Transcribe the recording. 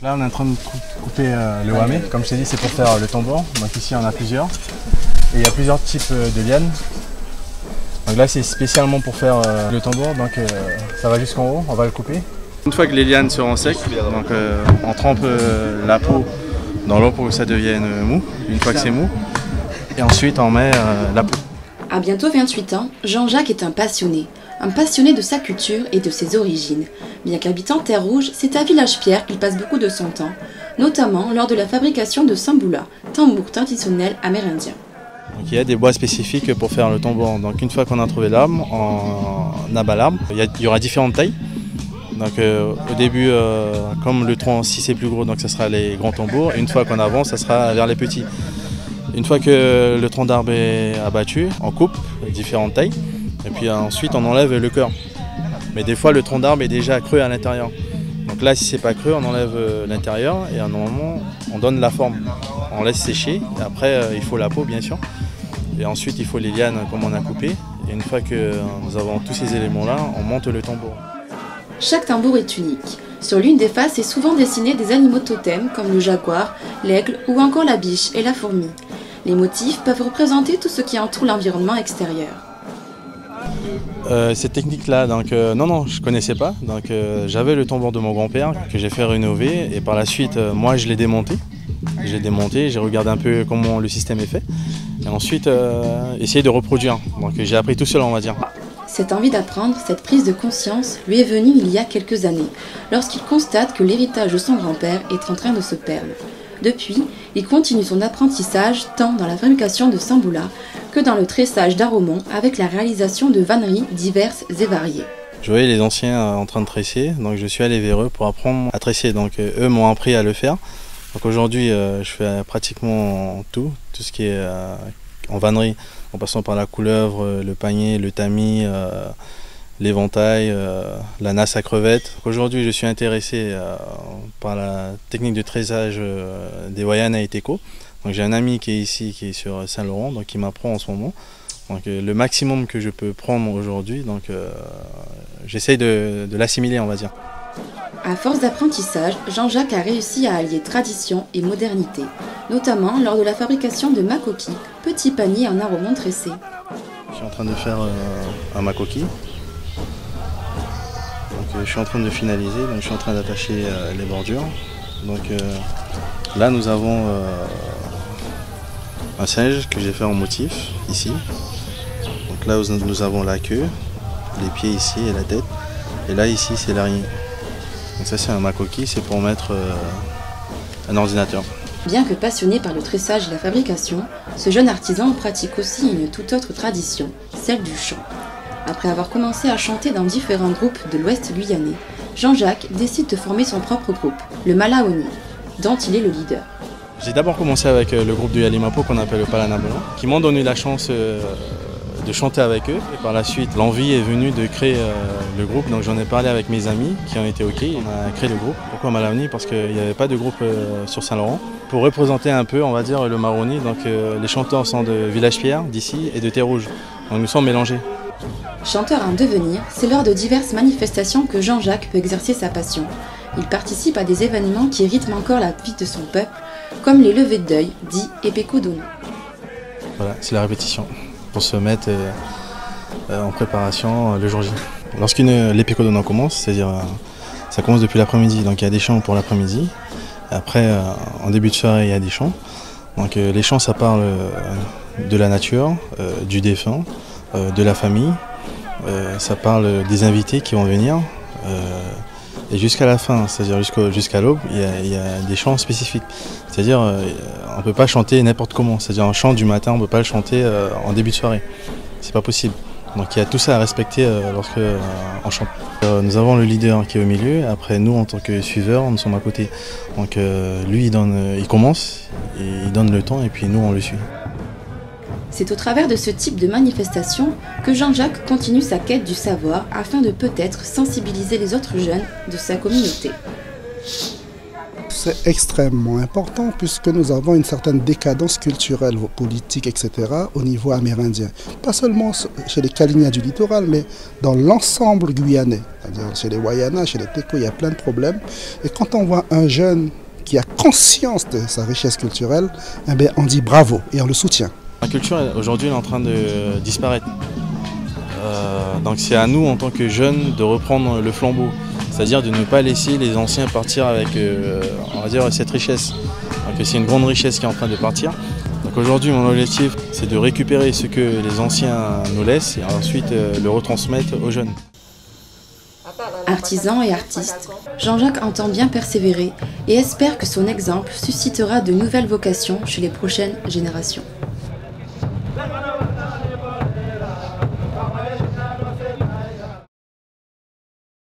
Là on est en train de couper le wamé, comme je t'ai dit c'est pour faire le tambour, donc ici on a plusieurs. Et il y a plusieurs types de lianes. Donc là c'est spécialement pour faire le tambour, donc ça va jusqu'en haut, on va le couper. Une fois que les lianes seront secs, donc, on trempe la peau dans l'eau pour que ça devienne mou, une fois que c'est mou. Et ensuite on met la peau. À bientôt 28 ans, Jean-Jacques est un passionné de sa culture et de ses origines. Bien qu'habitant Terre Rouge, c'est à Village-Pierre qu'il passe beaucoup de son temps, notamment lors de la fabrication de samboula, tambour traditionnel amérindien. Donc, il y a des bois spécifiques pour faire le tambour. Donc une fois qu'on a trouvé l'arbre, on abat l'arbre. Il y aura différentes tailles. Donc au début, comme le tronc, si c'est plus gros, donc ça sera les grands tambours. Une fois qu'on avance, ça sera vers les petits. Une fois que le tronc d'arbre est abattu, on coupe différentes tailles. Et puis ensuite, on enlève le cœur. Mais des fois, le tronc d'arbre est déjà creux à l'intérieur. Donc là, si c'est pas creux, on enlève l'intérieur et à un moment, on donne la forme. On laisse sécher. Et après, il faut la peau, bien sûr. Et ensuite, il faut les lianes comme on a coupé. Et une fois que nous avons tous ces éléments-là, on monte le tambour. Chaque tambour est unique. Sur l'une des faces est souvent dessiné des animaux totems comme le jaguar, l'aigle ou encore la biche et la fourmi. Les motifs peuvent représenter tout ce qui entoure l'environnement extérieur. Cette technique-là, donc non, je ne connaissais pas. Donc j'avais le tambour de mon grand-père que j'ai fait rénover et par la suite, moi je l'ai démonté. J'ai regardé un peu comment le système est fait et ensuite essayé de reproduire. Donc j'ai appris tout seul, on va dire. Cette envie d'apprendre, cette prise de conscience lui est venue il y a quelques années, lorsqu'il constate que l'héritage de son grand-père est en train de se perdre. Depuis, il continue son apprentissage tant dans la fabrication de samboula que dans le tressage d'aromons avec la réalisation de vanneries diverses et variées. Je voyais les anciens en train de tresser, donc je suis allé vers eux pour apprendre à tresser. Donc eux m'ont appris à le faire. Donc aujourd'hui, je fais pratiquement tout ce qui est en vannerie, en passant par la couleuvre, le panier, le tamis, l'éventail, la nasse à crevettes. Aujourd'hui, je suis intéressé par la technique de tressage des Wayana et Teco. Donc j'ai un ami qui est ici, qui est sur Saint-Laurent, donc qui m'apprend en ce moment. Donc le maximum que je peux prendre aujourd'hui, donc j'essaye de l'assimiler, on va dire. À force d'apprentissage, Jean-Jacques a réussi à allier tradition et modernité, notamment lors de la fabrication de makoki, petits paniers en aromon tressés. Je suis en train de faire un makoki. Donc, je suis en train de finaliser, donc je suis en train d'attacher les bordures. Donc là nous avons un singe que j'ai fait en motif ici. Donc là nous avons la queue, les pieds ici et la tête. Et là ici c'est l'araignée. Donc ça c'est un makoki, c'est pour mettre un ordinateur. Bien que passionné par le tressage et la fabrication, ce jeune artisan pratique aussi une toute autre tradition, celle du chant. Après avoir commencé à chanter dans différents groupes de l'Ouest guyanais, Jean-Jacques décide de former son propre groupe, le Malaoni, dont il est le leader. J'ai d'abord commencé avec le groupe de Yalimapo qu'on appelle le Palana Blanc, qui m'ont donné la chance de chanter avec eux. Et par la suite, l'envie est venue de créer le groupe. Donc j'en ai parlé avec mes amis qui ont été OK. On a créé le groupe. Pourquoi Malaoni? Parce qu'il n'y avait pas de groupe sur Saint-Laurent. Pour représenter un peu, on va dire, le Maroni, donc les chanteurs sont de Village-Pierre, d'ici, et de Terre Rouge. Donc nous sommes mélangés. Chanteur en devenir, c'est lors de diverses manifestations que Jean-Jacques peut exercer sa passion. Il participe à des événements qui rythment encore la vie de son peuple, comme les levées de deuil, dits Epeko-Dono. Voilà, c'est la répétition, pour se mettre en préparation le jour J. L'Epeko-Dono commence, c'est-à-dire ça commence depuis l'après-midi, donc il y a des chants pour l'après-midi. Après, en début de soirée, il y a des chants. Donc les chants, ça parle de la nature, du défunt, de la famille. Ça parle des invités qui vont venir. Et jusqu'à la fin, c'est-à-dire jusqu'à l'aube, il y a des chants spécifiques. C'est-à-dire, on ne peut pas chanter n'importe comment. C'est-à-dire, un chant du matin, on ne peut pas le chanter en début de soirée. C'est pas possible. Donc il y a tout ça à respecter lorsque on chante. Nous avons le leader qui est au milieu. Après, nous, en tant que suiveurs, nous sommes à côté. Donc lui, il commence, il donne le temps, et puis nous, on le suit. C'est au travers de ce type de manifestation que Jean-Jacques continue sa quête du savoir afin de peut-être sensibiliser les autres jeunes de sa communauté. C'est extrêmement important puisque nous avons une certaine décadence culturelle, politique, etc. au niveau amérindien. Pas seulement chez les Kali'na du littoral, mais dans l'ensemble guyanais. C'est-à-dire chez les Wayana, chez les Teko, il y a plein de problèmes. Et quand on voit un jeune qui a conscience de sa richesse culturelle, eh bien, on dit bravo et on le soutient. La culture, aujourd'hui, elle est en train de disparaître. Donc c'est à nous, en tant que jeunes, de reprendre le flambeau. C'est-à-dire de ne pas laisser les anciens partir avec, on va dire, cette richesse. Donc c'est une grande richesse qui est en train de partir. Donc aujourd'hui, mon objectif, c'est de récupérer ce que les anciens nous laissent et ensuite le retransmettre aux jeunes. Artisan et artiste, Jean-Jacques entend bien persévérer et espère que son exemple suscitera de nouvelles vocations chez les prochaines générations.